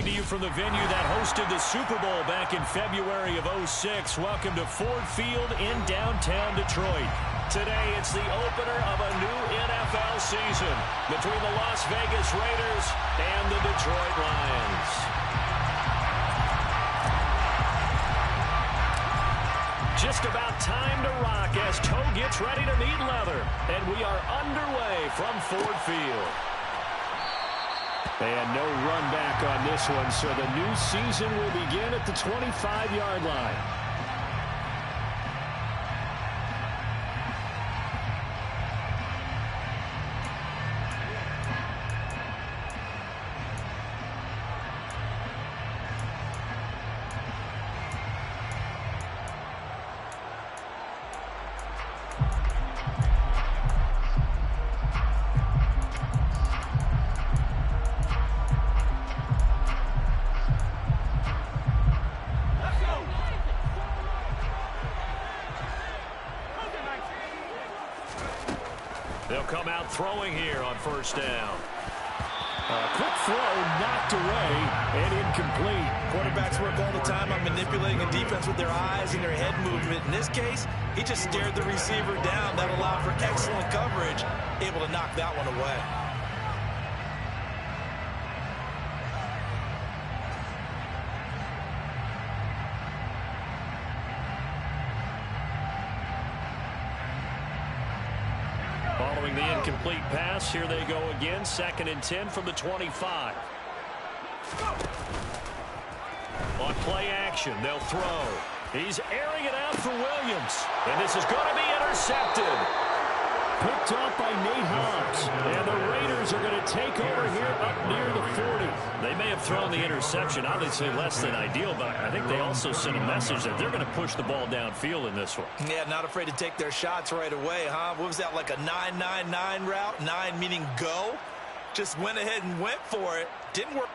Coming to you from the venue that hosted the Super Bowl back in February of '06. Welcome to Ford Field in downtown Detroit. Today, it's the opener of a new NFL season between the Las Vegas Raiders and the Detroit Lions. Just about time to rock as toe gets ready to meet leather. And we are underway from Ford Field. And no run back on this one, so the new season will begin at the 25-yard line. They'll come out throwing here on first down. Quick throw knocked away and incomplete. Quarterbacks work all the time on manipulating a defense with their eyes and their head movement. In this case, he just stared the receiver down. That allowed for excellent coverage, able to knock that one away. Following the incomplete pass, here they go again. 2nd and 10 from the 25. On play action, they'll throw. He's airing it out for Williams. And this is going to be intercepted. Picked off by Nate Hobbs. And the Raiders are going to take over here up near the 40. They may have thrown the interception, obviously less than ideal, but I think they also sent a message that they're going to push the ball downfield in this one. Yeah, not afraid to take their shots right away, huh? What was that, like a 9-9-9 route? 9 meaning go? Just went ahead and went for it. Didn't work.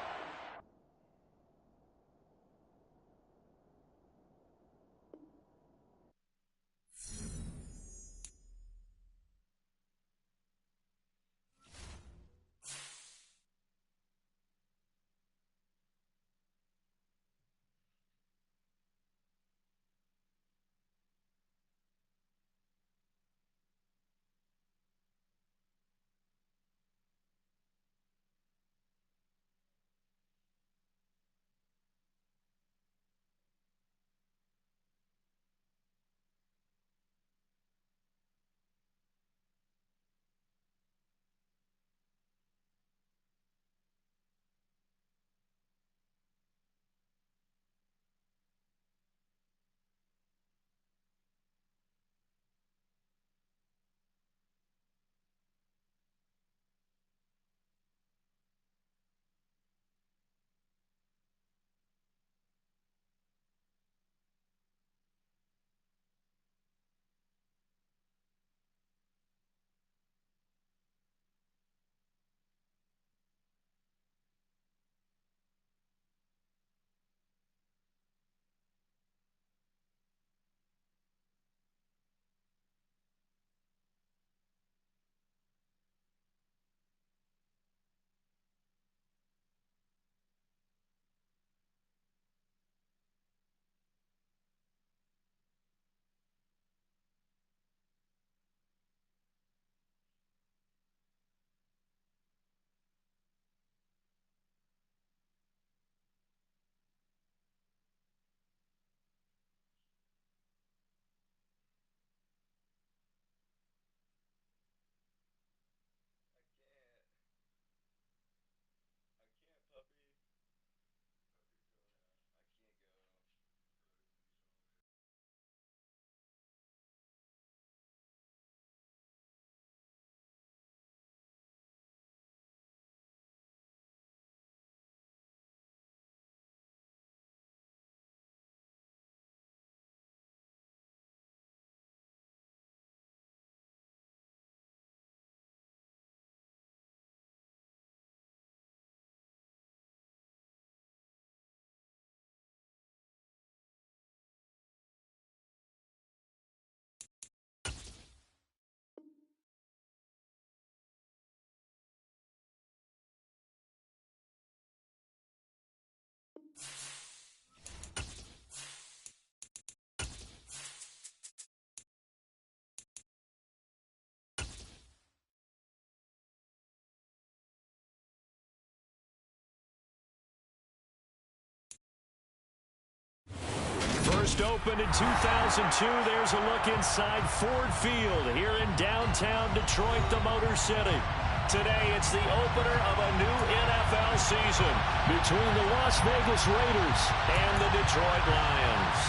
First opened in 2002, there's a look inside Ford Field here in downtown Detroit, the Motor City. Today, it's the opener of a new NFL season between the Las Vegas Raiders and the Detroit Lions.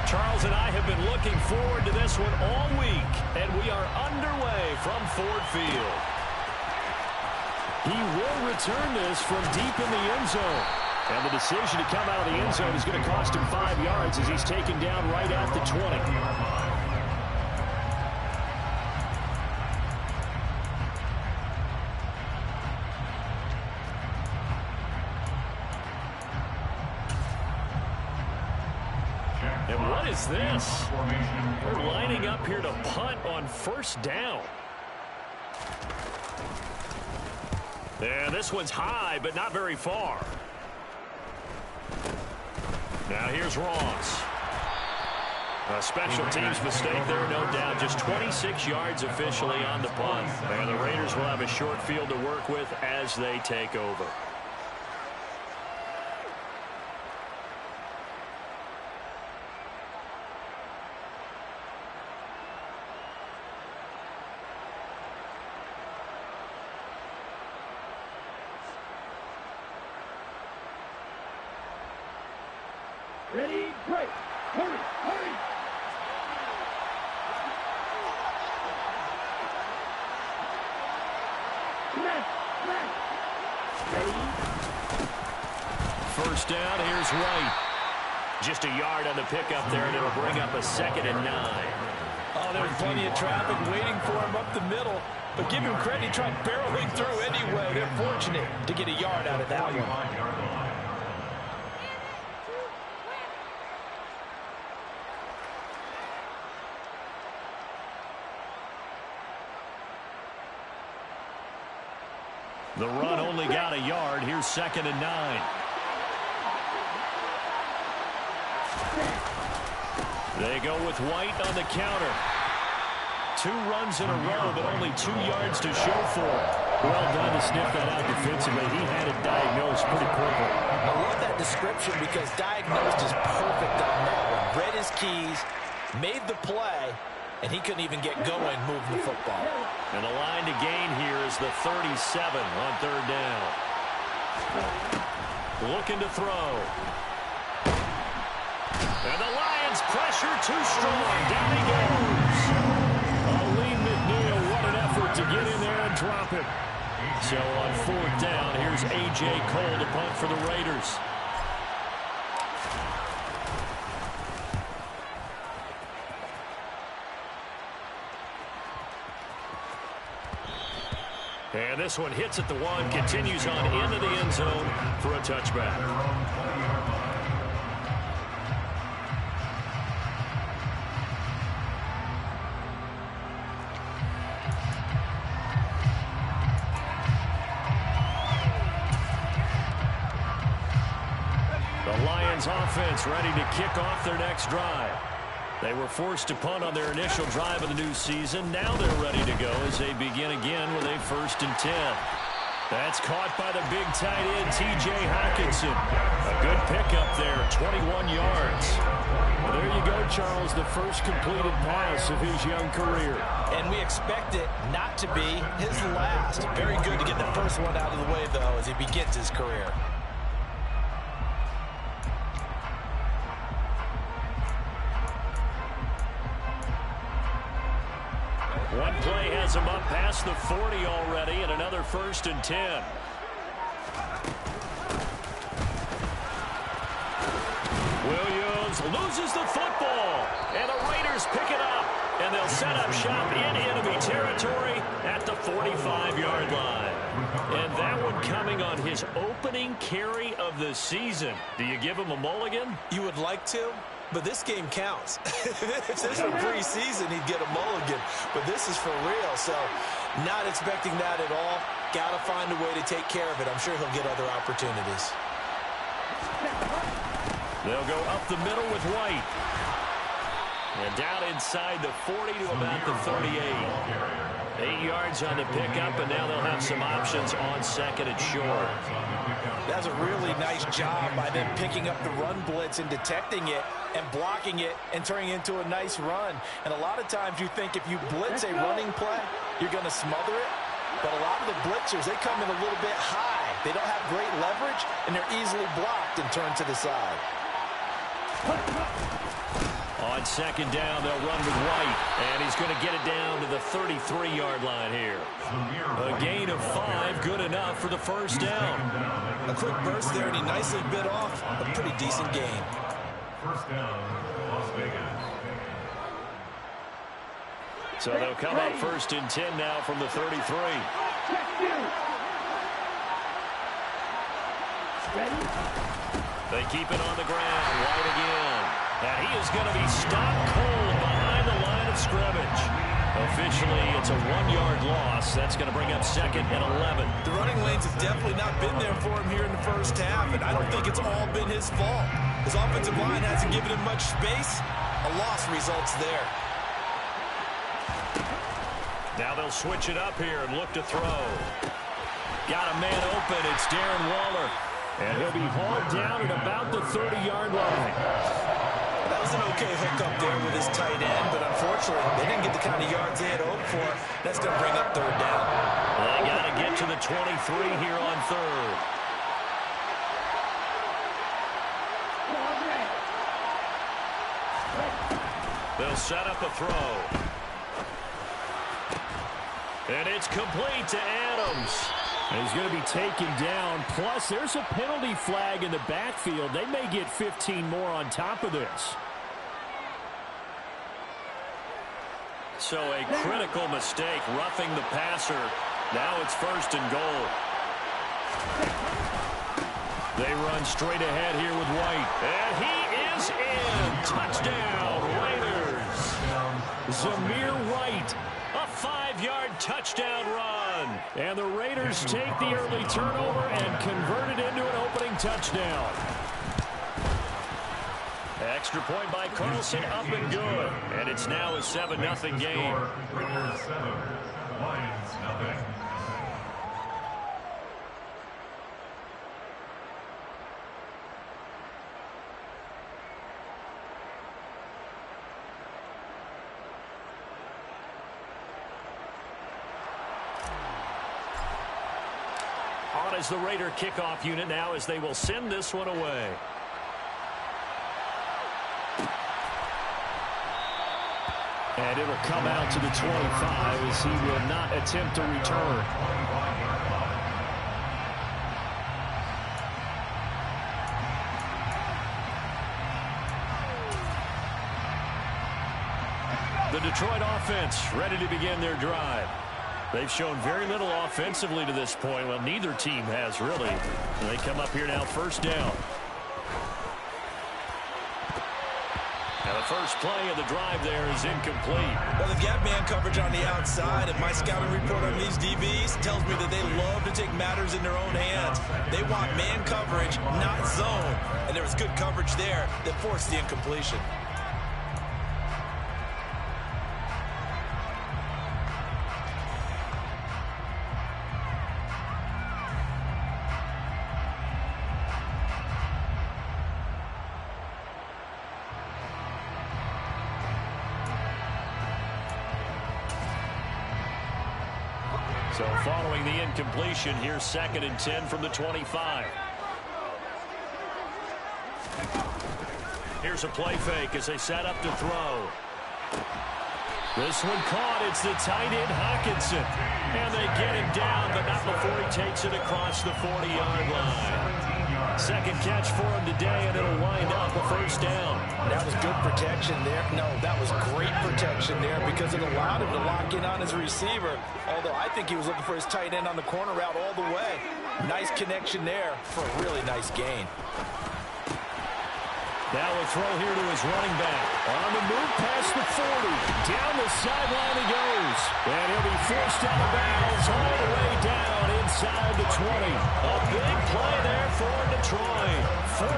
Charles and I have been looking forward to this one all week, and we are underway from Ford Field. He will return this from deep in the end zone. And the decision to come out of the end zone is going to cost him 5 yards as he's taken down right at the 20. And what is this? We're lining up here to punt on first down. And this one's high, but not very far. Now here's Ross. A special teams mistake there, no doubt. Just 26 yards officially on the punt. And the Raiders will have a short field to work with as they take over. Ready, break. Hurry, hurry. Ready. First down, here's White. Just a yard on the pickup there, and it'll bring up a 2nd and 9. Oh, there's plenty of traffic waiting for him up the middle. But give him credit, he tried barreling through anyway. They're fortunate to get a yard out of that one. The run only got a yard. Here's 2nd and 9. They go with White on the counter. 2 runs in a row, but only 2 yards to show for it. Well done to sniff that out defensively. He had it diagnosed pretty quickly. I love that description because diagnosed is perfect on that one. Read his keys, made the play, and he couldn't even get going moving the football. And the line to gain here is the 37 on 3rd down. Looking to throw. And the Lions pressure too strong. Down he goes. Lee McNeil, what an effort to get in there and drop it. So on 4th down, here's A.J. Cole to punt for the Raiders. And this one hits at the 1, continues on into the end zone for a touchback. The Lions offense ready to kick off their next drive. They were forced to punt on their initial drive of the new season. Now they're ready to go as they begin again with a 1st and 10. That's caught by the big tight end, T.J. Hockenson. A good pickup there, 21 yards. Well, there you go, Charles, the first completed pass of his young career. And we expect it not to be his last. Very good to get the first one out of the way, though, as he begins his career. One play has him up past the 40 already, and another 1st and 10. Williams loses the football, and the Raiders pick it up, and they'll set up shop in enemy territory at the 45-yard line. And that one coming on his opening carry of the season. Do you give him a mulligan? You would like to? But this game counts. If this were preseason, he'd get a mulligan. But this is for real, so not expecting that at all. Got to find a way to take care of it. I'm sure he'll get other opportunities. They'll go up the middle with White. And down inside the 40 to about the 38. 8 yards on the pickup, and now they'll have some options on second and short. That's a really nice job by them picking up the run blitz and detecting it and blocking it and turning it into a nice run. And a lot of times you think if you blitz a running play, you're going to smother it. But a lot of the blitzers, they come in a little bit high. They don't have great leverage, and they're easily blocked and turned to the side. On second down, they'll run with White, and he's going to get it down to the 33-yard line here. A gain of 5, good enough for the first down. A quick burst there, and he nicely bit off a pretty decent gain. First down, Las Vegas. So they'll come up first and 10 now from the 33. They keep it on the ground. White again. And he is going to be stopped cold behind the line of scrimmage. Officially, it's a 1-yard loss. That's going to bring up second and 11. The running lanes have definitely not been there for him here in the first half, and I don't think it's all been his fault. His offensive line hasn't given him much space. A loss results there. Now they'll switch it up here and look to throw. Got a man open. It's Darren Waller. And he'll be hauled down at about the 30-yard line. That was an okay hook up there with his tight end, but unfortunately, they didn't get the kind of yards they had hoped for. That's going to bring up third down. They got to get to the 23 here on third. They'll set up a throw. And it's complete to Adams. He's going to be taken down. Plus, there's a penalty flag in the backfield. They may get 15 more on top of this. So a critical mistake, roughing the passer. Now it's first and goal. They run straight ahead here with White. And he is in. Touchdown, Raiders. Zamir White. A 5-yard touchdown run. And the Raiders take the early turnover and convert it into an opening touchdown. Extra point by Carlson, up and good. And it's now a 7-0 game. Raiders 7, Lions nothing. On as the Raider kickoff unit now as they will send this one away. And it'll come out to the 25 as he will not attempt to return. The Detroit offense ready to begin their drive. They've shown very little offensively to this point. Well, neither team has really. And they come up here now first down. And the first play of the drive there is incomplete. Well, they've got man coverage on the outside, and my scouting report on these DBs tells me that they love to take matters in their own hands. They want man coverage, not zone. And there was good coverage there that forced the incompletion. So following the incompletion, here's second and 10 from the 25. Here's a play fake as they set up to throw. This one caught. It's the tight end Hawkinson. And they get him down, but not before he takes it across the 40-yard line. Second catch for him today, and it'll wind up a first down. That was good protection there. No, that was great protection there because it allowed him to lock in on his receiver. Although I think he was looking for his tight end on the corner route all the way. Nice connection there for a really nice gain. Now a throw here to his running back. On the move past the 40. Down the sideline he goes. And he'll be forced out of bounds all the way down inside the 20. A big play there for Detroit. 43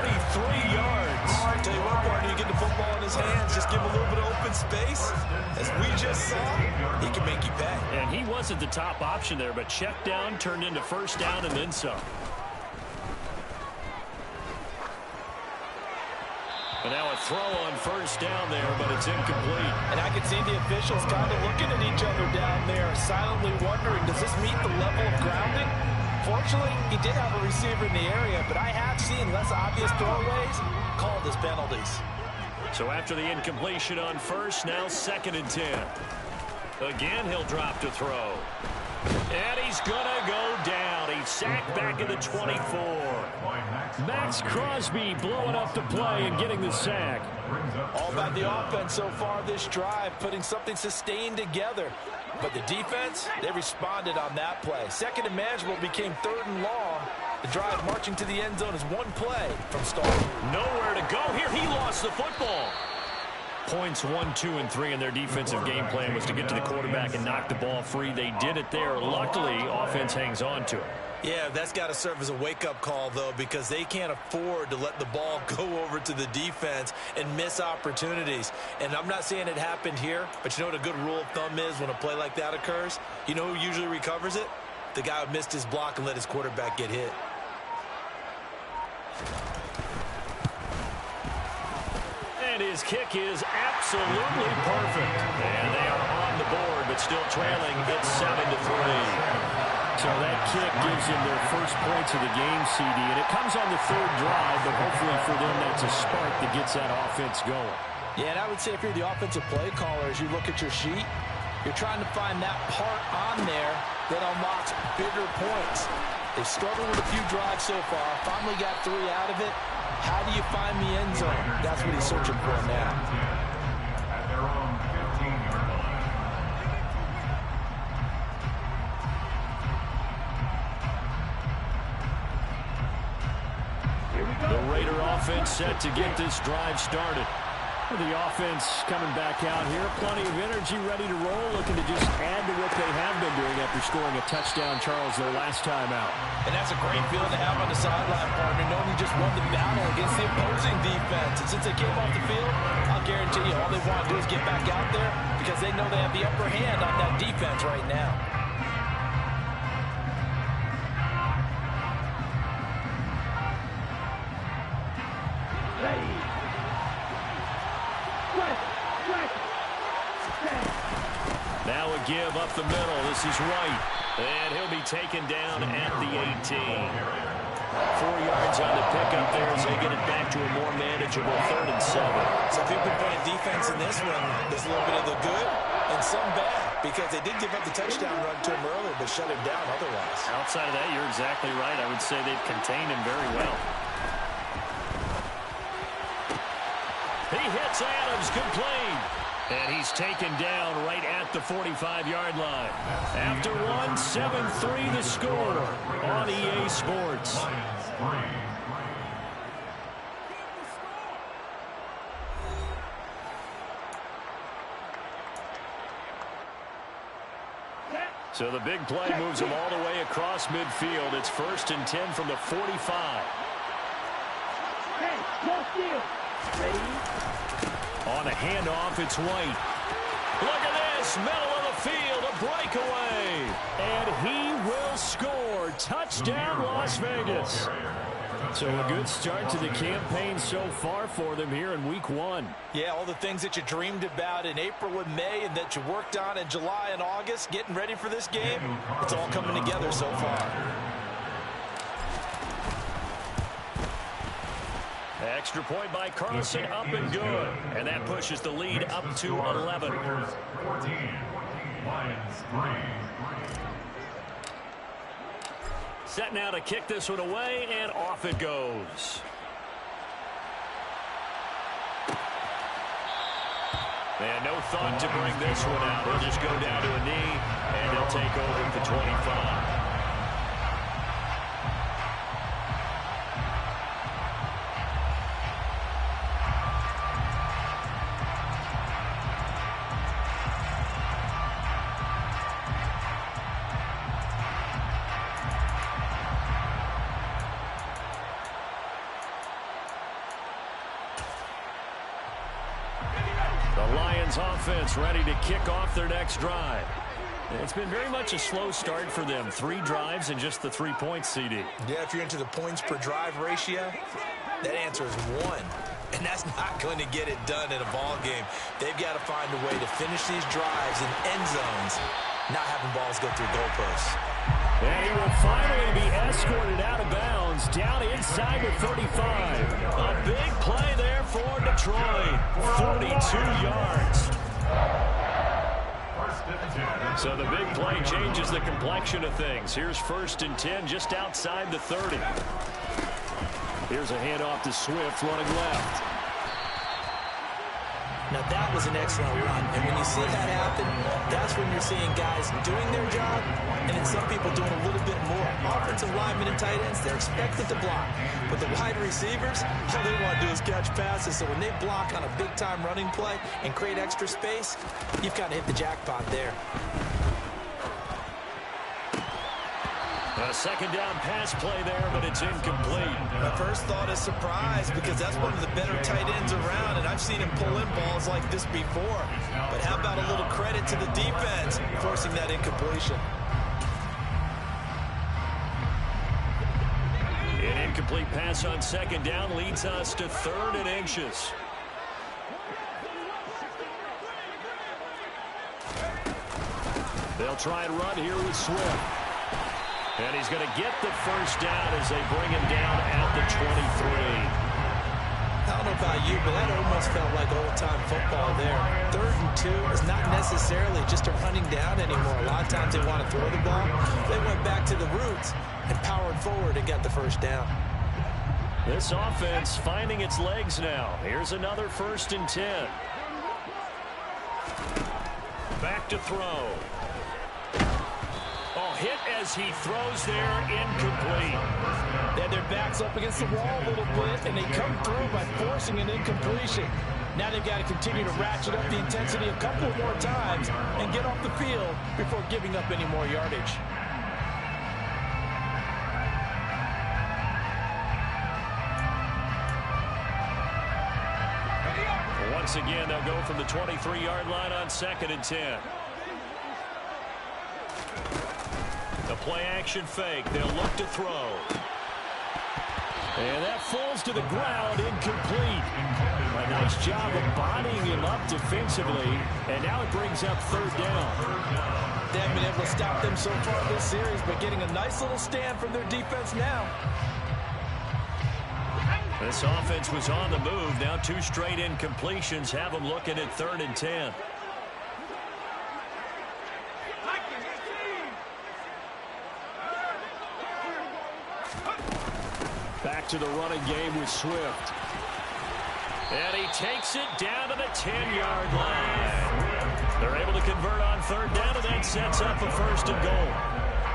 yards. I tell you what, partner, you get the football in his hands, just give him a little bit of open space. As we just saw, he can make you pay. And he wasn't the top option there, but check down turned into first down and then some. And now a throw on first down there, but it's incomplete. And I can see the officials kind of looking at each other down there, silently wondering, does this meet the level of grounding? Fortunately, he did have a receiver in the area, but I have seen less obvious throwaways called as penalties. So after the incompletion on first, now 2nd and 10. Again, he'll drop to throw. And he's going to go down. He's sacked back at the 24. Max Crosby blowing up the play and getting the sack. All about the offense so far this drive, putting something sustained together. But the defense, they responded on that play. Second and manageable became 3rd and long. The drive marching to the end zone is one play from start. Nowhere to go here. He lost the football. Points 1, 2, and 3 in their defensive game plan was to get to the quarterback and knock the ball free. They did it there. Luckily, offense hangs on to it. Yeah, that's got to serve as a wake-up call, though, because they can't afford to let the ball go over to the defense and miss opportunities. And I'm not saying it happened here, but you know what a good rule of thumb is when a play like that occurs? You know who usually recovers it? The guy who missed his block and let his quarterback get hit. And his kick is absolutely perfect. And they are on the board, but still trailing. It's 7-3. So that kick gives them their first points of the game, CD. And it comes on the 3rd drive, but hopefully for them that's a spark that gets that offense going. Yeah, and I would say if you're the offensive play caller, as you look at your sheet, you're trying to find that part on there that unlocks bigger points. They've struggled with a few drives so far. Finally got 3 out of it. How do you find the end zone? That's what he's searching for now. At their own 15-yard line. The Raider offense set to get this drive started. The offense coming back out here. Plenty of energy, ready to roll, looking to just add to what they have been doing after scoring a touchdown, Charles, their last time out. And that's a great feeling to have on the sideline, partner, knowing you just won the battle against the opposing defense. And since they came off the field, I'll guarantee you all they want to do is get back out there because they know they have the upper hand on that defense right now. Now a give up the middle. This is White. And he'll be taken down at the 18. 4 yards on the pickup there as they get it back to a more manageable 3rd and 7. So if you've been playing defense in this one, there's a little bit of the good and some bad because they did give up the touchdown run to him earlier but shut him down otherwise. Outside of that, you're exactly right. I would say they've contained him very well. He hits Adams, complete. And he's taken down right at the 45-yard line. After one, 7-3 the score on EA Sports. So the big play moves them all the way across midfield. It's 1st and 10 from the 45. On a handoff, it's White. Look at this, middle of the field, a breakaway. And he will score. Touchdown, Las Vegas. So a good start to the campaign so far for them here in week 1. Yeah, all the things that you dreamed about in April and May and that you worked on in July and August, getting ready for this game, it's all coming together so far. Extra point by Carlson, up and good. And that pushes the lead up to 11. 14, Lions 3. Set now to kick this one away, and off it goes. And no thought to bring this one out. He'll just go down to a knee, and he'll take over at the 25. offense ready to kick off their next drive. It's been very much a slow start for them. 3 drives and just the 3 points, CD. Yeah, if you're into the points per drive ratio, that answer is 1. And that's not going to get it done in a ball game. They've got to find a way to finish these drives in end zones, not having balls go through goalposts. And he will finally be escorted out of bounds down inside the 35. A big play there for Detroit. 42 yards. So the big play changes the complexion of things. Here's 1st and 10 just outside the 30. Here's a handoff to Swift running left. Now that was an excellent run, and when you see that happen, that's when you're seeing guys doing their job, and then some people doing a little bit more. Offensive linemen and tight ends, they're expected to block. But the wide receivers, all they want to do is catch passes, so when they block on a big-time running play and create extra space, you've kind of hit the jackpot there. A 2nd down pass play there, but it's incomplete. My first thought is surprise, because that's one of the better tight ends around, and I've seen him pull in balls like this before. But how about a little credit to the defense forcing that incompletion? An incomplete pass on 2nd down leads us to 3rd and inches. They'll try and run here with Swift. And he's going to get the 1st down as they bring him down at the 23. I don't know about you, but that almost felt like old-time football there. 3rd and 2 is not necessarily just a running down anymore. A lot of times they want to throw the ball. They went back to the roots and powered forward and got the 1st down. This offense finding its legs now. Here's another 1st and 10. Back to throw. Hit as he throws there, incomplete. They had their backs up against the wall a little bit, and they come through by forcing an incompletion. Now they've got to continue to ratchet up the intensity a couple more times and get off the field before giving up any more yardage. Once again, they'll go from the 23-yard line on 2nd and 10. The play-action fake. They'll look to throw. And that falls to the ground, incomplete. A nice job of bodying him up defensively, and now it brings up 3rd down. They haven't been able to stop them so far this series, but getting a nice little stand from their defense now. This offense was on the move. Now 2 straight incompletions have them looking at 3rd and 10. Back to the running game with Swift. And he takes it down to the 10-yard line. They're able to convert on 3rd down, and that sets up a 1st and goal.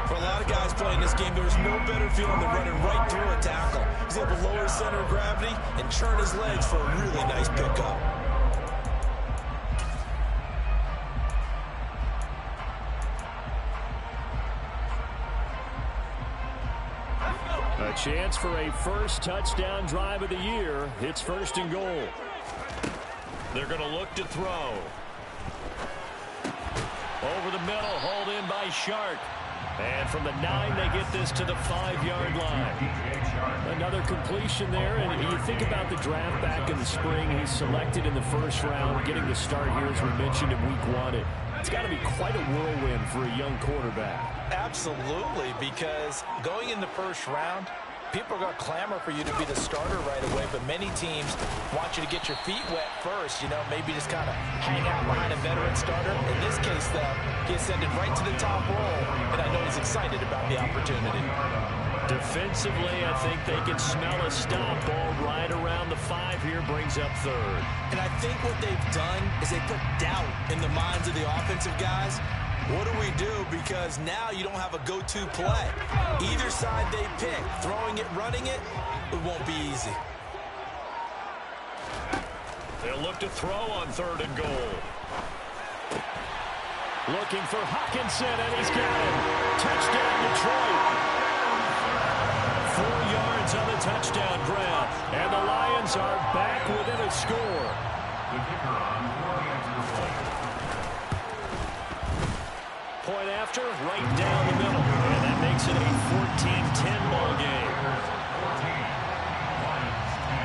For a lot of guys playing this game, there's no better feeling than running right through a tackle. He's able to lower his center of gravity and churn his legs for a really nice pickup. A chance for a 1st touchdown drive of the year. It's 1st and goal. They're going to look to throw. Over the middle, hauled in by Shark. And from the 9, they get this to the 5-yard line. Another completion there, and you think about the draft back in the spring. He's selected in the 1st round, getting the start here, as we mentioned, in week 1. It's got to be quite a whirlwind for a young quarterback. Absolutely, because going in the 1st round, people are going to clamor for you to be the starter right away, but many teams want you to get your feet wet first, maybe just kind of hang out behind a veteran starter. In this case, though, he ascended right to the top role, and I know he's excited about the opportunity. Defensively, I think they can smell a stop. Ball right around the 5 here, brings up 3rd. And I think what they've done is they put doubt in the minds of the offensive guys. What do we do? Because now you don't have a go-to play. Either side they pick, throwing it, running it, it won't be easy. They'll look to throw on 3rd and goal. Looking for Hawkinson, and he's got him. Touchdown, Detroit. 4 yards on the touchdown grab, and the Lions are back within a score. The kicker on for the extra point. Point after, right down the middle. And that makes it a 14-10 ball game. 14, Lions 10.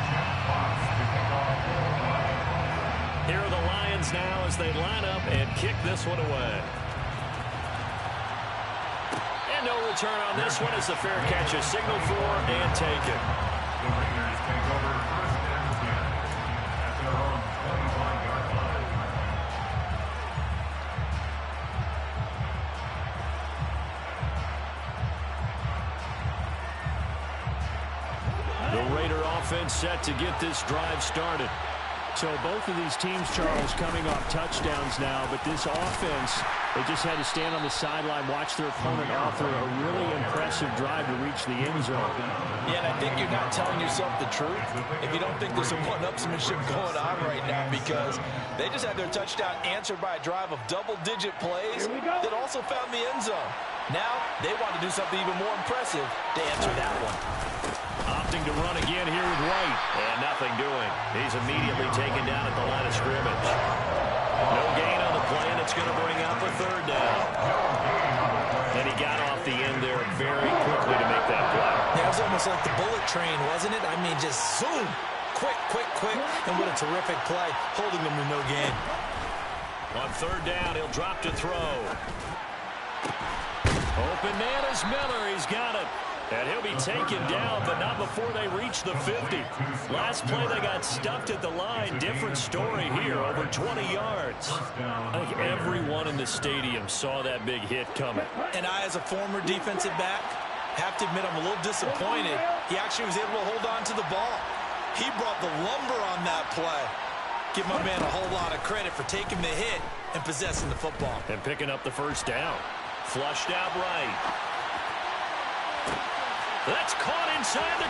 Jeff Fox to kick off for the Lions. Here are the Lions now as they line up and kick this one away. And no return on this one as the fair catch is signaled for and taken. The Raiders take over first and 10 at their own 21-yard line. The Raider offense set to get this drive started. So both of these teams, Charles, coming off touchdowns now, but this offense, they just had to stand on the sideline, watch their opponent offer a really impressive drive to reach the end zone. Yeah, and I think you're not telling yourself the truth if you don't think there's some one-upsmanship going on right now, because they just had their touchdown answered by a drive of double-digit plays that also found the end zone. Now they want to do something even more impressive to answer that one. Opting to run again here with White. And nothing doing. He's immediately taken down at the line of scrimmage. No gain on the play, and it's going to bring up a third down. And he got off the end there very quickly to make that play. Yeah, it was almost like the bullet train, wasn't it? I mean, just zoom. Quick, quick, quick. And what a terrific play, holding them to no gain. On third down, he'll drop to throw. Open man is Miller. He's got it. And he'll be taken down, but not before they reach the 50. Last play, they got stuffed at the line. Different story here, over 20 yards. I think everyone in the stadium saw that big hit coming. And I, as a former defensive back, have to admit I'm a little disappointed. He actually was able to hold on to the ball. He brought the lumber on that play. Give my man a whole lot of credit for taking the hit and possessing the football. And picking up the first down. Flushed out right. That's caught inside the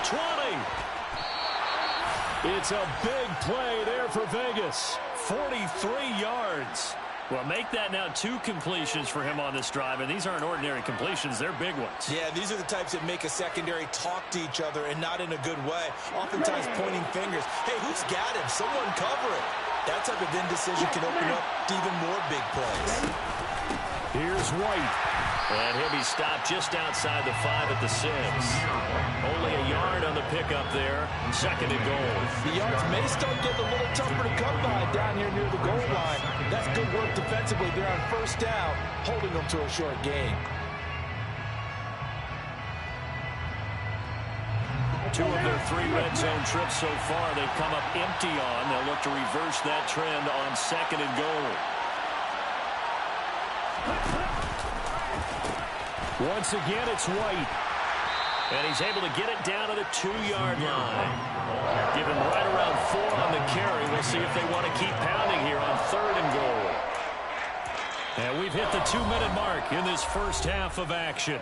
20. It's a big play there for Vegas. 43 yards. Well, make that now 2 completions for him on this drive, and these aren't ordinary completions. They're big ones. Yeah, these are the types that make a secondary talk to each other, and not in a good way. Oftentimes pointing fingers. Hey, who's got him? Someone cover it. That type of indecision can open up to even more big plays. Here's White. And he'll be stopped just outside the 5 at the 6. Only a yard on the pickup there. Second and goal. The yards may start getting a little tougher to come by down here near the goal line. That's good work defensively there on first down, holding them to a short gain. 2 of their 3 red zone trips so far, they've come up empty on. They'll look to reverse that trend on second and goal. Once again, it's White. And he's able to get it down to the 2-yard line. Given right around 4 on the carry. We'll see if they want to keep pounding here on third and goal. And we've hit the 2-minute mark in this first half of action.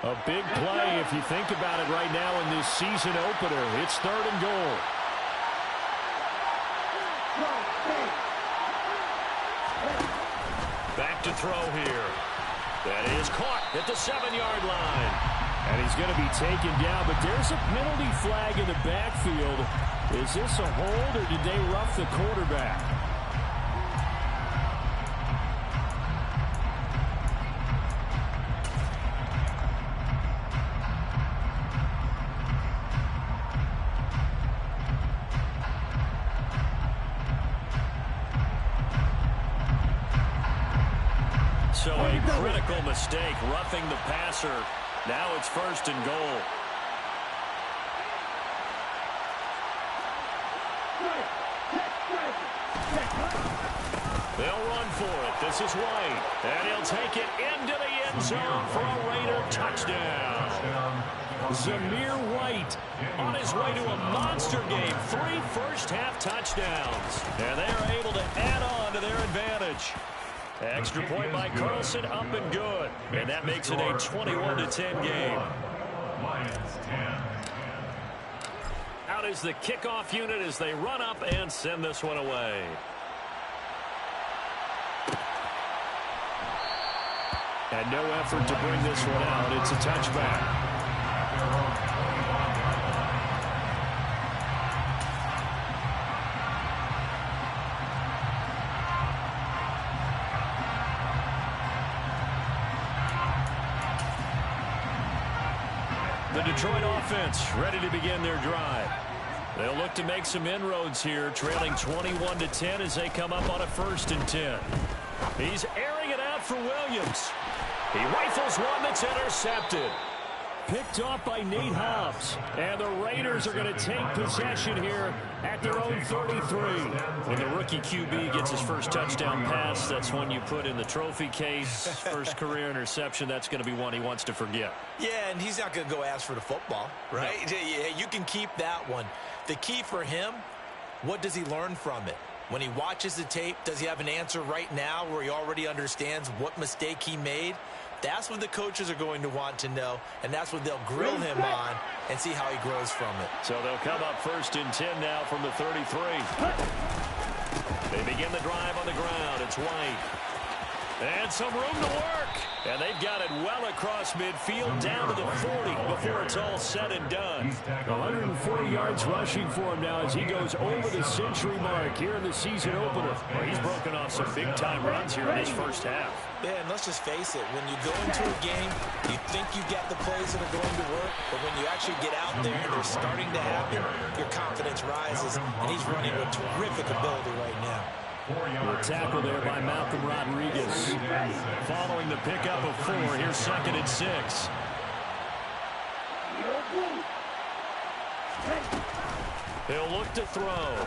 A big play if you think about it right now in this season opener. It's third and goal. Back to throw here. That is caught at the 7-yard line. And he's going to be taken down, but there's a penalty flag in the backfield. Is this a hold or did they rough the quarterback? So a critical mistake, roughing the passer. Now it's first and goal. They'll run for it. This is White. And he'll take it into the end zone for a Raider touchdown. Zamir White on his way to a monster game. 3 first-half touchdowns. And they are able to add on to their advantage. Extra point by Carlson, up and good. And that makes it a 21-10 game. Out is the kickoff unit as they run up and send this one away. And no effort to bring this one out. It's a touchback. The Detroit offense ready to begin their drive. They'll look to make some inroads here, trailing 21-10 as they come up on a 1st and 10. He's airing it out for Williams. He rifles one that's intercepted. Picked off by Nate Hobbs. And the Raiders are going to take possession here at their own 33. When the rookie QB gets his first touchdown pass, that's one you put in the trophy case. First career interception, that's going to be one he wants to forget. Yeah, and he's not going to go ask for the football, right? No. Yeah, you can keep that one. The key for him, what does he learn from it? When he watches the tape, does he have an answer right now where he already understands what mistake he made? That's what the coaches are going to want to know, and that's what they'll grill him on and see how he grows from it. So they'll come up 1st and 10 now from the 33. They begin the drive on the ground. It's White. And some room to work. And they've got it well across midfield down to the 40 before it's all said and done. 140 yards rushing for him now as he goes over the century mark here in the season opener. Well, he's broken off some big-time runs here in this first half. Yeah, and let's just face it. When you go into a game, you think you get the plays that are going to work, but when you actually get out there and they're starting to happen, your confidence rises, and he's running with terrific ability right now. The tackle there by Malcolm Rodriguez. Following the pickup of 4, here's 2nd and 6. He'll look to throw.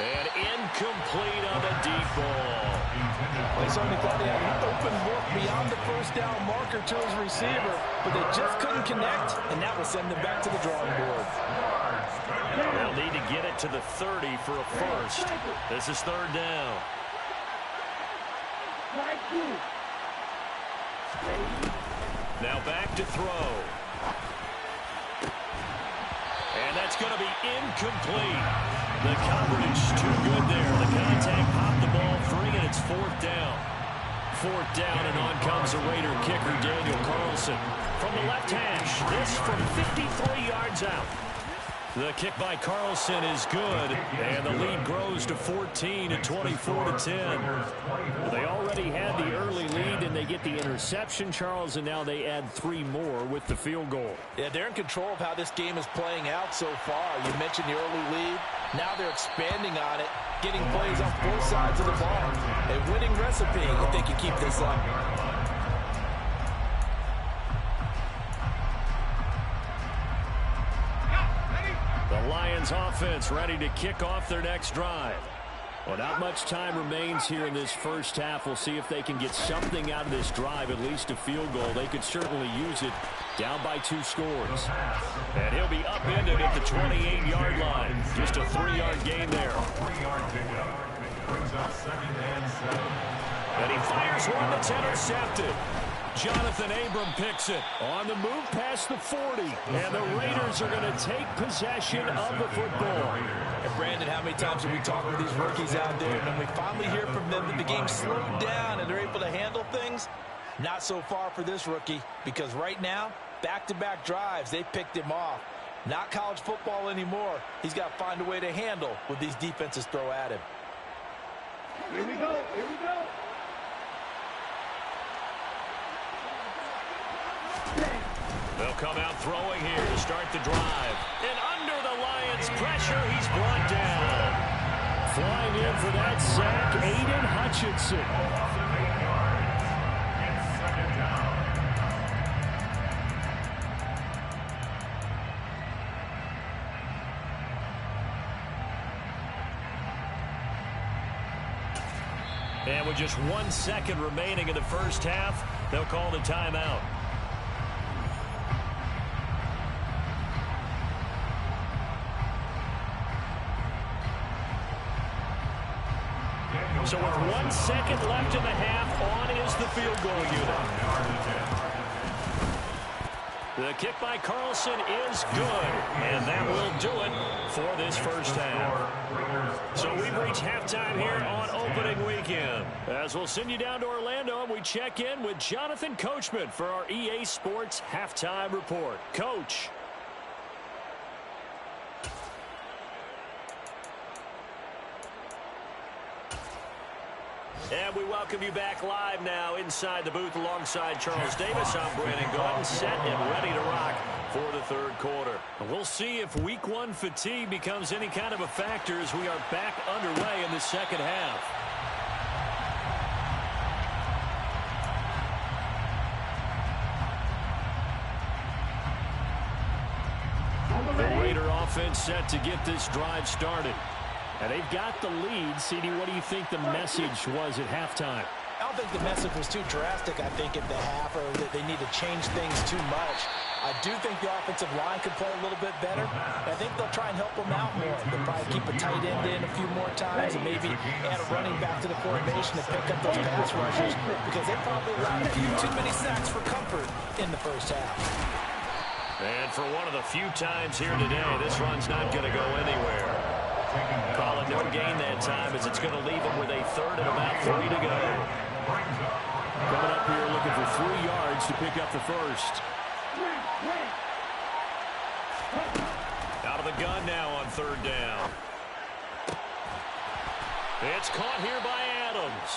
And incomplete on the deep ball. They certainly thought they had an open look beyond the first down marker to his receiver, but they just couldn't connect, and that will send them back to the drawing board. They'll need to get it to the 30 for a first. This is 3rd down. Now back to throw. And that's going to be incomplete. The coverage too good there. The contact popped the ball free, and it's 4th down. 4th down, and on comes the Raider kicker, Daniel Carlson. From the left hash, this from 53 yards out. The kick by Carlson is good, and the lead grows to 14 at 24-10. They already had the early lead, and they get the interception, Charles, and now they add 3 more with the field goal. Yeah, they're in control of how this game is playing out so far. You mentioned the early lead. Now they're expanding on it, getting plays on both sides of the ball. A winning recipe if they can keep this up. The Lions offense ready to kick off their next drive. Well, not much time remains here in this first half. We'll see if they can get something out of this drive, at least a field goal. They could certainly use it down by 2 scores. And he'll be upended at the 28-yard line. Just a 3-yard gain there. And he fires one that's intercepted. Jonathan Abram picks it on the move past the 40, and the Raiders are going to take possession of the football. And Brandon, how many times have we talked with these rookies out there, and when we finally hear from them that the game slowed down and they're able to handle things? Not so far for this rookie, because right now, back-to-back drives, they picked him off. Not college football anymore. He's got to find a way to handle what these defenses throw at him. Here we go, here we go. They'll come out throwing here to start the drive. And under the Lions' pressure, he's brought down. Flying in for that sack, Aiden Hutchinson. And with just 1 second remaining in the first half, they'll call the timeout. So with 1 second left in the half, on is the field goal unit. The kick by Carlson is good, and that will do it for this first half. So we've reached halftime here on opening weekend. As we'll send you down to Orlando, and we check in with Jonathan Coachman for our EA Sports Halftime Report. Coach. And we welcome you back live now inside the booth alongside Charles Davis. I'm Brandon Gaudin, set and ready to rock for the third quarter. We'll see if week one fatigue becomes any kind of a factor as we are back underway in the second half. The Raider offense set to get this drive started. And they've got the lead. CD, what do you think the message was at halftime? I don't think the message was too drastic, I think, at the half, or that they need to change things too much. I do think the offensive line could play a little bit better. I think they'll try and help them out more. They'll probably keep a tight end in a few more times and maybe add a running back to the formation to pick up those pass rushers, because they probably allowed a few too many sacks for comfort in the first half. And for one of the few times here today, this run's not going to go anywhere. Call it no gain that time, as it's going to leave them with a third and about 3 to go. Coming up here looking for 3 yards to pick up the first. Out of the gun now on third down. It's caught here by Adams.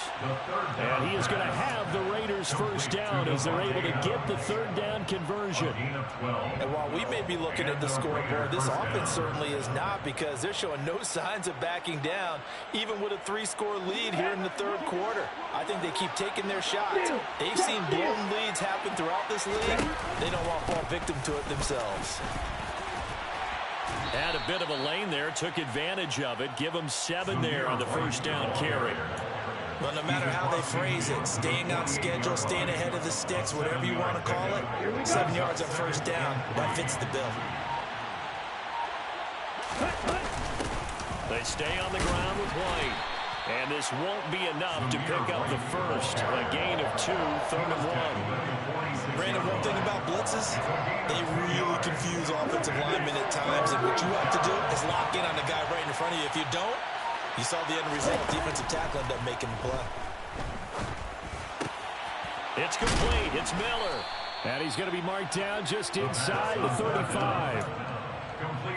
And he is going to have the Raiders first down as they're able to get the third down conversion. And while we may be looking at the scoreboard, this offense certainly is not, because they're showing no signs of backing down, even with a 3-score lead here in the third quarter. I think they keep taking their shots. They've seen blown leads happen throughout this league. They don't want to fall victim to it themselves. Had a bit of a lane there, took advantage of it. Give them 7 there on the first down carry. Well, no matter how they phrase it, staying on schedule, staying ahead of the sticks, whatever you want to call it, 7 yards on first down, that fits the bill. They stay on the ground with White. And this won't be enough to pick up the first. A gain of 2, third and 1. Brandon, one thing about blitzes, they really confuse offensive linemen at times, and what you have to do is lock in on the guy right in front of you. If you don't, you saw the end result. Defensive tackle ended up making the play. It's complete. It's Miller. And he's going to be marked down just inside the 35.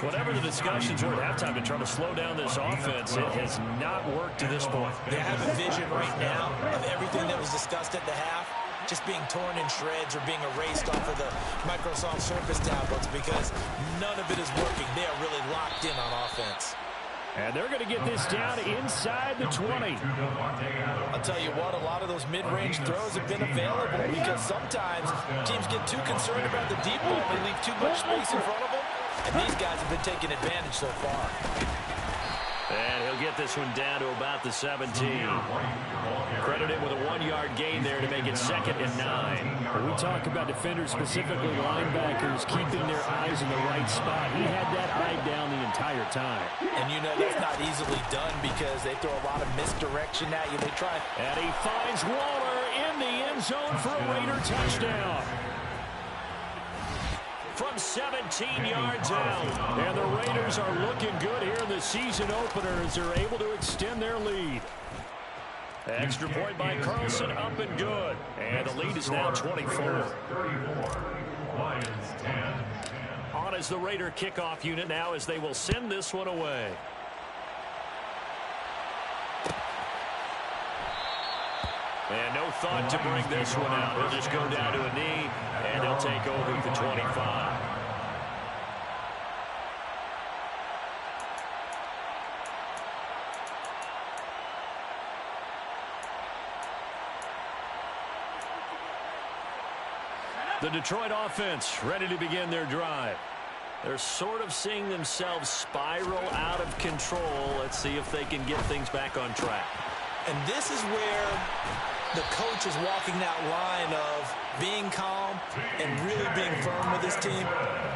Whatever the discussions were at halftime to try to slow down this offense, it has not worked to this point. They have a vision right now of everything that was discussed at the half just being torn in shreds or being erased off of the Microsoft Surface tablets, because none of it is working. They are really locked in on offense. And they're going to get this down inside the 20. I'll tell you what, a lot of those mid-range throws have been available, because sometimes teams get too concerned about the deep ball. They leave too much space in front of them, and these guys have been taking advantage so far. And he'll get this one down to about the 17. Credited with a 1-yard gain there to make it 2nd and 9. When we talk about defenders, specifically linebackers, keeping their eyes in the right spot, he had that eye down the entire time. And you know that's not easily done, because they throw a lot of misdirection at you. They try. And he finds Waller in the end zone for a Raider touchdown. From 17 yards out. And the Raiders are looking good here in the season opener as they're able to extend their lead. Extra point by Carlson, up and good. And the lead is now 24. On is the Raider kickoff unit now, as they will send this one away. And no thought to bring this one out. He'll just go down to a knee, and they'll take over at the 25. The Detroit offense ready to begin their drive. They're sort of seeing themselves spiral out of control. Let's see if they can get things back on track. And this is where the coach is walking that line of being calm and really being firm with his team.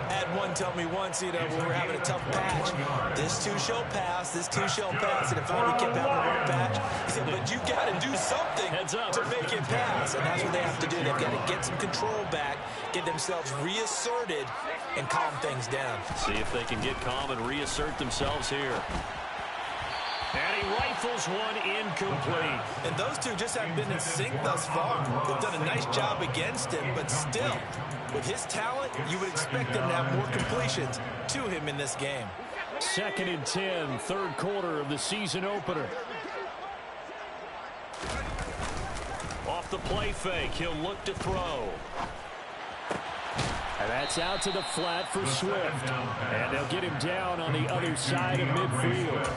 I had one tell me once, when we were having a tough patch, this too shall pass, this too shall pass. And finally we kept having a rough patch. He said, but you got to do something to make it pass. And that's what they have to do. They've got to get some control back, get themselves reasserted, and calm things down. See if they can get calm and reassert themselves here. And he rifles one incomplete. And those two just haven't been in sync thus far. They've done a nice job against him, but still, with his talent, you would expect him to have more completions to him in this game. 2nd and 10, third quarter of the season opener. Off the play fake, he'll look to throw. And that's out to the flat for Swift. And they'll get him down on the other side of midfield.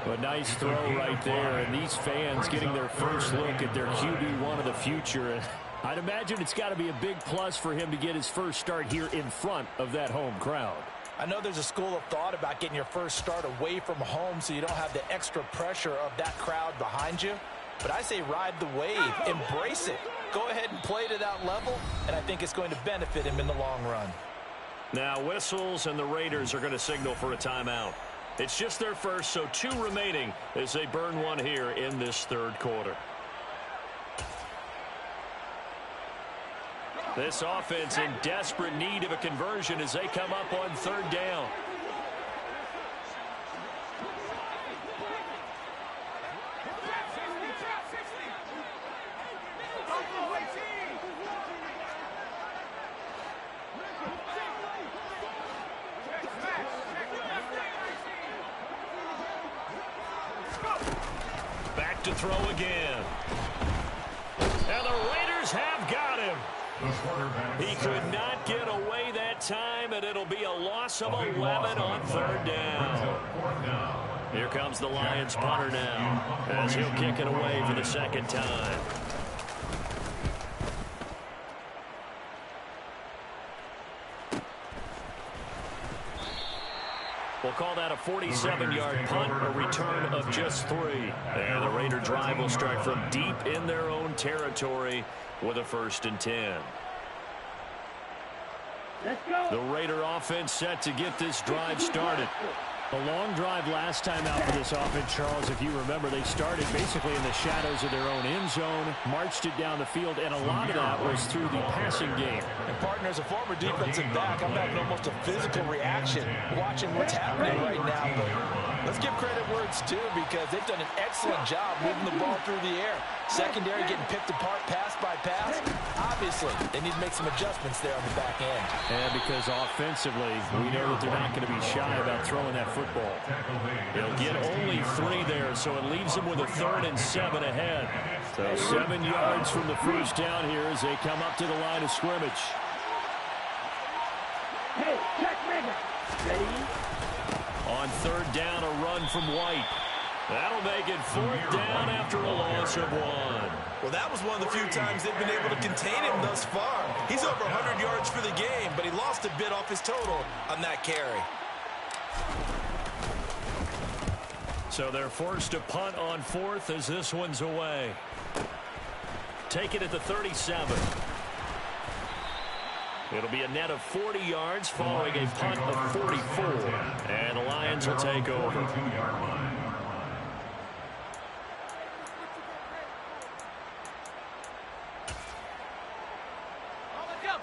A nice throw right there, and these fans getting their first look at their QB1 of the future. And I'd imagine it's got to be a big plus for him to get his first start here in front of that home crowd. I know there's a school of thought about getting your first start away from home so you don't have the extra pressure of that crowd behind you. But I say ride the wave, embrace it. Go ahead and play to that level, and I think it's going to benefit him in the long run. Now whistles, and the Raiders are going to signal for a timeout. It's just their first, so 2 remaining as they burn one here in this third quarter. This offense in desperate need of a conversion as they come up on 3rd down. Back to throw again. And the Raiders have got him. He could not get away that time, and it'll be a loss of 11 on 3rd down. Here comes the Lions punter now as he'll kick it away for the 2nd time. We'll call that a 47-yard punt, a return of just 3. And the Raider drive will start from deep in their own territory with a 1st and 10. Let's go. The Raider offense set to get this drive started. A long drive last time out for this offense, Charles. If you remember, they started basically in the shadows of their own end zone, marched it down the field, and a lot of that was through the passing game. And partner, as a former defensive back, I'm having almost a physical reaction watching what's happening right now. But let's give credit where it's due because they've done an excellent job moving the ball through the air. Secondary getting picked apart pass by pass. Obviously, they need to make some adjustments there on the back end. And because offensively, we know that they're not going to be shy about throwing that football. He'll get only 3 there, so it leaves him with a 3rd and 7 ahead. So 7 yards from the first down here as they come up to the line of scrimmage. Hey, check nigga. Ready? On 3rd down, a run from White. That'll make it 4th down after a loss of 1. Well, that was one of the few times they've been able to contain him thus far. He's over 100 yards for the game, but he lost a bit off his total on that carry. So they're forced to punt on 4th as this one's away. Take it at the 37. It'll be a net of 40 yards following a punt of 44. And the Lions will take over.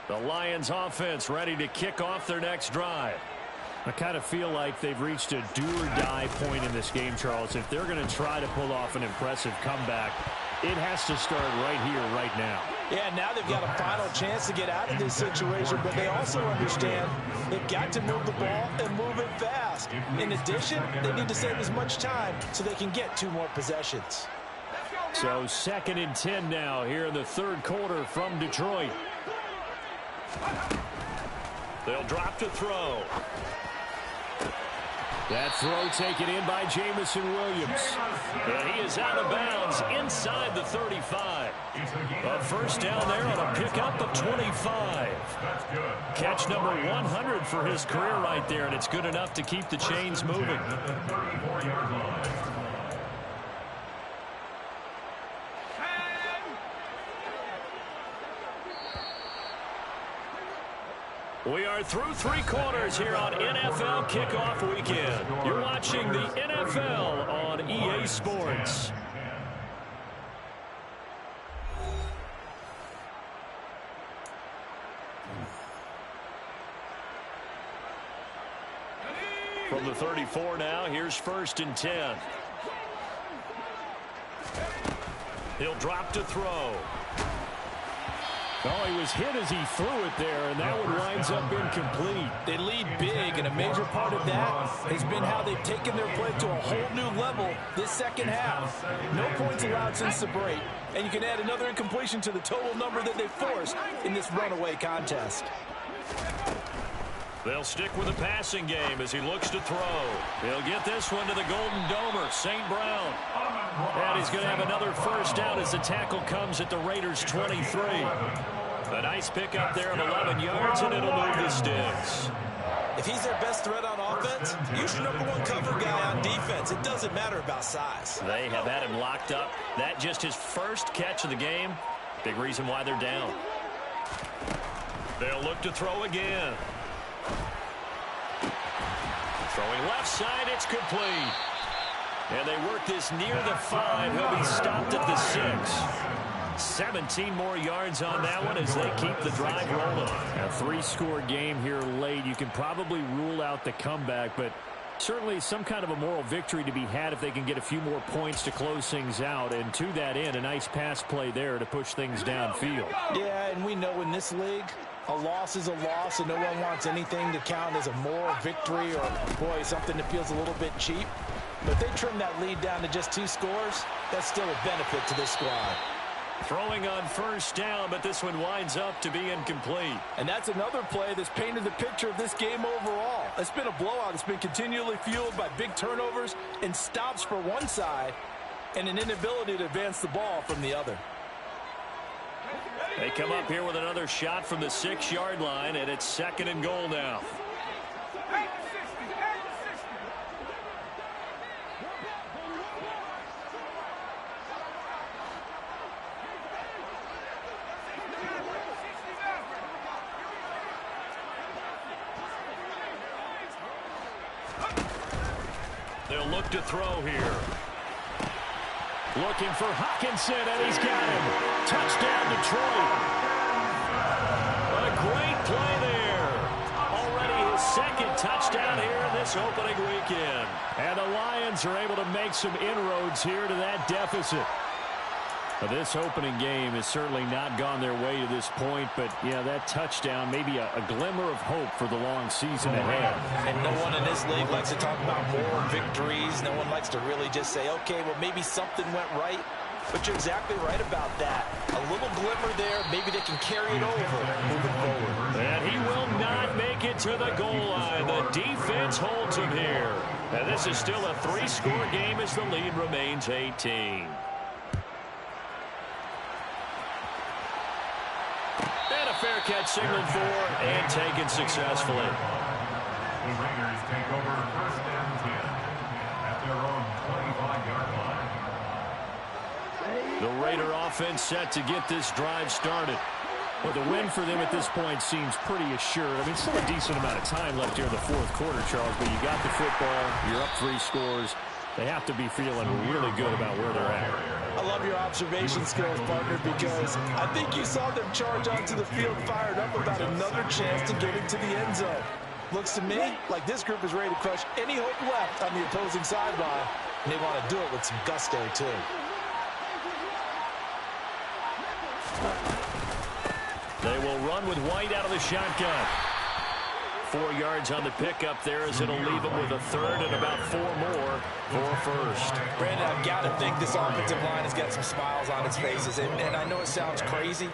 The Lions offense ready to kick off their next drive. I kind of feel like they've reached a do-or-die point in this game, Charles. If they're going to try to pull off an impressive comeback, it has to start right here, right now. Yeah, now they've got a final chance to get out of this situation, but they also understand they've got to move the ball and move it fast. In addition, they need to save as much time so they can get 2 more possessions. So 2nd and 10 now here in the 3rd quarter from Detroit. They'll drop to throw. That throw taken in by Jamison Williams. And he is out of bounds inside the 35. A 1st down there on a pickup of 25. Catch number 100 for his career right there, and it's good enough to keep the chains moving. We are through three quarters here on NFL Kickoff Weekend. You're watching the NFL on EA Sports. From the 34 now, here's 1st and 10. He'll drop to throw. Oh, he was hit as he threw it there, and that one winds up incomplete. They lead big, and a major part of that has been how they've taken their play to a whole new level this second half. No points allowed since the break, and you can add another incompletion to the total number that they forced in this runaway contest. They'll stick with the passing game as he looks to throw. He'll get this one to the Golden Domer, St. Brown. And he's going to have another first down as the tackle comes at the Raiders' 23. A nice pickup there of 11 yards, and it'll move the sticks. If he's their best threat on offense, use your #1 cover guy on defense. It doesn't matter about size. They have had him locked up. That just his first catch of the game. Big reason why they're down. They'll look to throw again. Throwing left side, it's complete. And they work this near the 5. He'll be stopped at the 6. 17 more yards on that one as they keep the drive rolling. A 3-score game here late. You can probably rule out the comeback, but certainly some kind of a moral victory to be had if they can get a few more points to close things out. And to that end, a nice pass play there to push things downfield. Yeah, and we know in this league, a loss is a loss, and no one wants anything to count as a moral victory or, boy, something that feels a little bit cheap. But if they trim that lead down to just 2 scores, that's still a benefit to this squad. Throwing on first down, but this one winds up to be incomplete. And that's another play that's painted the picture of this game overall. It's been a blowout. It's been continually fueled by big turnovers and stops for one side and an inability to advance the ball from the other. They come up here with another shot from the 6-yard line, and it's 2nd and goal now. They'll look to throw here. Looking for Hawkinson, and he's got him. Touchdown, Detroit. A great play there. Already his 2nd touchdown here in this opening weekend. And the Lions are able to make some inroads here to that deficit. Now, this opening game has certainly not gone their way to this point, but, yeah, that touchdown, maybe a glimmer of hope for the long season ahead. And no one in this league likes to talk about moral victories. No one likes to really just say, okay, well, maybe something went right. But you're exactly right about that. A little glimmer there. Maybe they can carry it over moving forward. And he will not make it to the goal line. The defense holds him here. And this is still a 3-score game as the lead remains 18. And a fair catch signaled for and taken successfully. The Raiders take over 1st and 10 at their own 25-yard line. The Raider offense set to get this drive started. Well, the win for them at this point seems pretty assured. I mean, still a decent amount of time left here in the 4th quarter, Charles, but you got the football, you're up 3 scores. They have to be feeling really good about where they're at. I love your observation skills, partner, because I think you saw them charge onto the field fired up about another chance to get into the end zone. Looks to me like this group is ready to crush any hope left on the opposing sideline, and they want to do it with some gusto, too. They will run with White out of the shotgun. 4 yards on the pickup there as it'll leave them with a 3rd and about 4 more for a 1st. Brandon, I've got to think this offensive line has got some smiles on its faces. And I know it sounds crazy,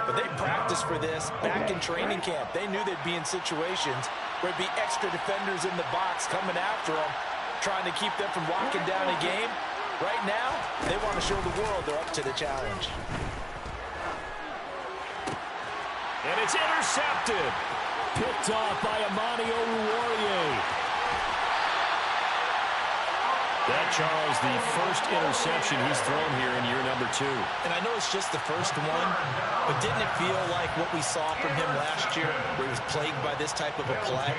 but they practiced for this back in training camp. They knew they'd be in situations where there'd be extra defenders in the box coming after them, trying to keep them from locking down a game. Right now, they want to show the world they're up to the challenge. And it's intercepted. Picked off by Amani Oruwariye. That, Charles, the first interception he's thrown here in year number 2. And I know it's just the first one, but didn't it feel like what we saw from him last year, where he was plagued by this type of a play?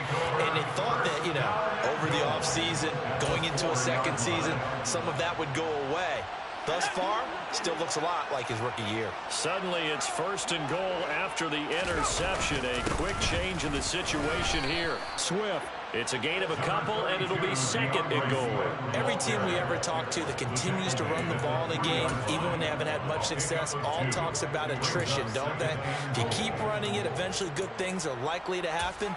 And they thought that, you know, over the offseason, going into a second season, some of that would go away. Thus far, still looks a lot like his rookie year. Suddenly, it's 1st and goal after the interception. A quick change in the situation here. Swift. It's a gain of a couple, and it'll be 2nd and goal. Every team we ever talk to that continues to run the ball in a game, even when they haven't had much success, all talks about attrition, don't they? If you keep running it, eventually good things are likely to happen.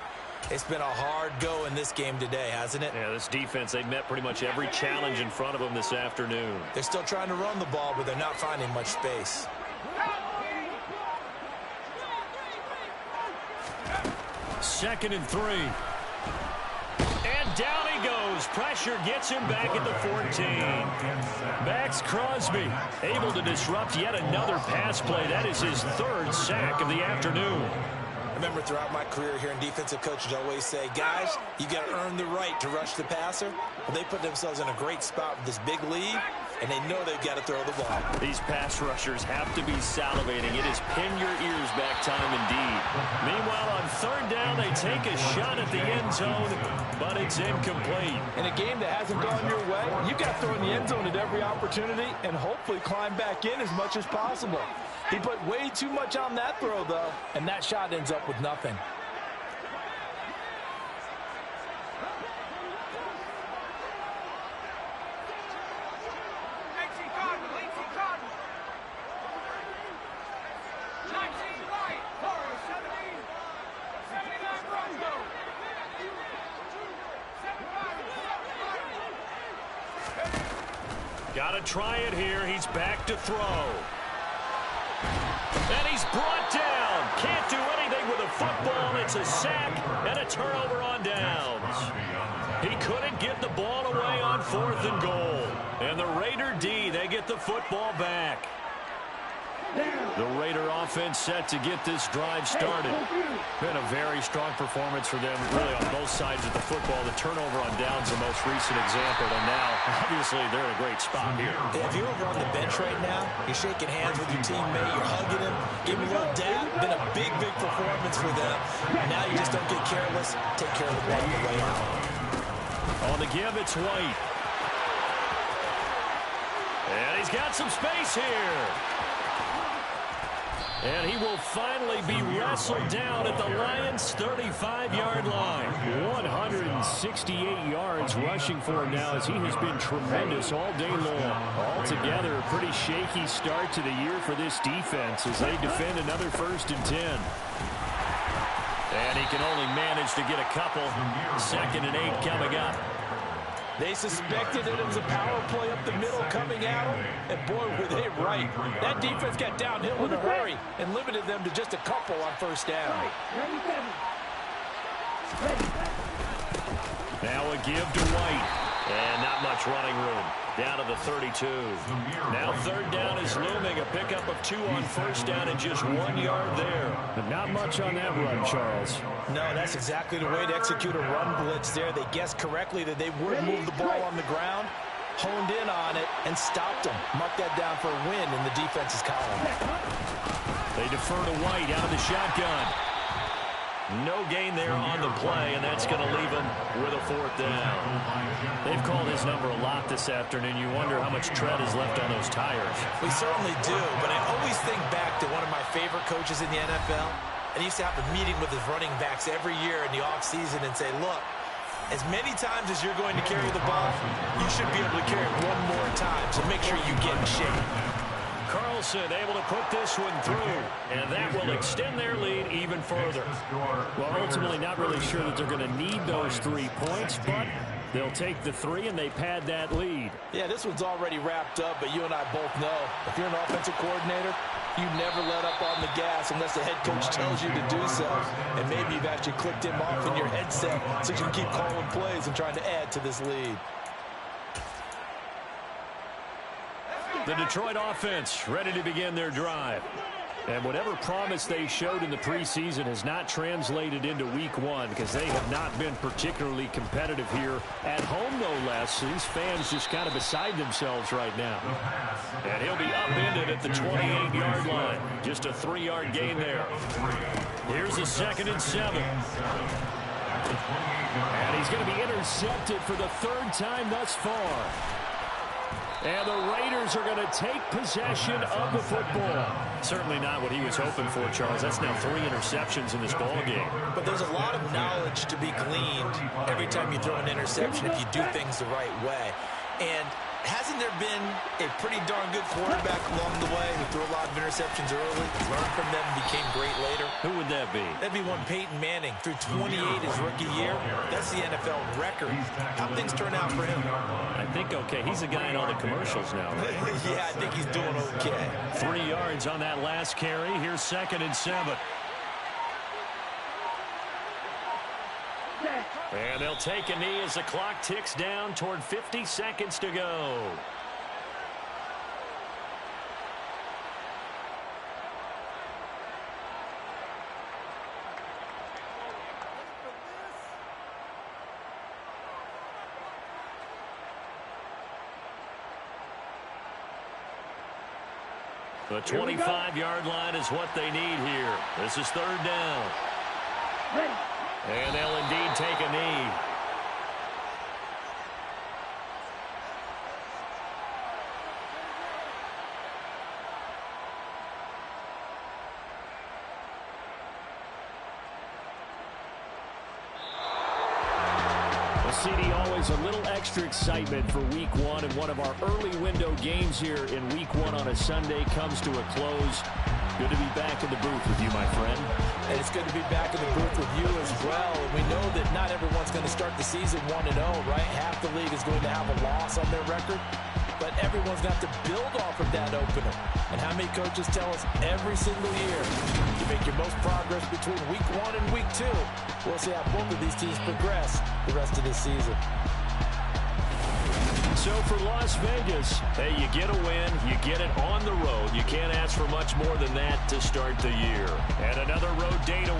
It's been a hard go in this game today, hasn't it? Yeah, this defense, they met pretty much every challenge in front of them this afternoon. They're still trying to run the ball, but they're not finding much space. 2nd and 3. And down he goes. Pressure gets him back at the 14. Max Crosby able to disrupt yet another pass play. That is his 3rd sack of the afternoon. I remember throughout my career here in defensive coaches always say, guys, you got to earn the right to rush the passer. Well, they put themselves in a great spot with this big lead, and they know they've got to throw the ball. These pass rushers have to be salivating. It is pin your ears back time indeed. Meanwhile, on 3rd down, they take a shot at the end zone, but it's incomplete. In a game that hasn't gone your way, you got to throw in the end zone at every opportunity and hopefully climb back in as much as possible. He put way too much on that throw, though, and that shot ends up with nothing. Got to try it here. He's back to throw. And he's brought down. Can't do anything with a football. It's a sack and a turnover on downs. He couldn't get the ball away on 4th and goal. And the Raider D, they get the football back. The Raider offense set to get this drive started. Been a very strong performance for them, really, on both sides of the football. The turnover on downs, the most recent example. And now, obviously, they're in a great spot here. If you're over on the bench right now, you're shaking hands with your teammate, you're hugging him, giving him a little dab. Been a big, big performance for them. And now you just don't get careless. Take care of the ball on the way out. On the give, it's White. And he's got some space here. And he will finally be wrestled down at the Lions' 35-yard line. 168 yards rushing for him now, as he has been tremendous all day long. Altogether, a pretty shaky start to the year for this defense as they defend another 1st and 10. And he can only manage to get a couple. 2nd and 8 coming up. They suspected that it was a power play up the middle coming at them, and boy, were they right. That defense got downhill in a hurry and limited them to just a couple on 1st down. Now a give to White. And not much running room. Down to the 32. Now 3rd down is looming. A pickup of 2 on 1st down and just 1 yard there. But not much on that run, Charles. No, that's exactly the way to execute a run blitz there. They guessed correctly that they would move the ball on the ground, honed in on it, and stopped them. Mark that down for a win in the defense's column. They defer to White out of the shotgun. No gain there on the play, and that's going to leave them with a 4th down. They've called his number a lot this afternoon. You wonder how much tread is left on those tires. We certainly do, but I always think back to one of my favorite coaches in the NFL. And he used to have a meeting with his running backs every year in the offseason and say, look, as many times as you're going to carry the ball, you should be able to carry it one more time, so make sure you get in shape. Carlson able to put this one through, and that will extend their lead even further. Well, ultimately not really sure that they're going to need those 3 points, but they'll take the 3 and they pad that lead. Yeah, this one's already wrapped up, but you and I both know if you're an offensive coordinator, you never let up on the gas unless the head coach tells you to do so. And maybe you've actually clicked him off in your headset so you can keep calling plays and trying to add to this lead. The Detroit offense ready to begin their drive. And whatever promise they showed in the preseason has not translated into week one because they have not been particularly competitive here at home, no less. These fans just kind of beside themselves right now. And he'll be upended at the 28-yard line. Just a 3-yard gain there. Here's a 2nd and 7. And he's going to be intercepted for the 3rd time thus far. And the Raiders are going to take possession of the football. Certainly not what he was hoping for, Charles. That's now 3 interceptions in this ball game. But there's a lot of knowledge to be gleaned every time you throw an interception if you do things the right way. And hasn't there been a pretty darn good quarterback along the way who threw a lot of interceptions early, learned from them, and became great later? Who would that be? That'd be one Peyton Manning threw 28 his rookie year. That's the NFL record. How'd things turn out for him? I think okay. He's a guy in all the commercials now. Right? Yeah, I think he's doing okay. 3 yards on that last carry. Here's 2nd and 7. And they'll take a knee as the clock ticks down toward 50 seconds to go. The 25-yard line is what they need here. This is 3rd down. Ready. And they'll indeed take a knee. CD, always a little extra excitement for week one, and one of our early window games here in week one on a Sunday comes to a close. Good to be back in the booth with you, my friend. And it's good to be back in the booth with you as well. And we know that not everyone's going to start the season 1-0, right? Half the league is going to have a loss on their record. But everyone's got to build off of that opener. And how many coaches tell us every single year you make your most progress between week 1 and week 2. We'll see how both of these teams progress the rest of this season. So for Las Vegas, hey, you get a win, you get it on the road. You can't ask for much more than that to start the year. And another road day to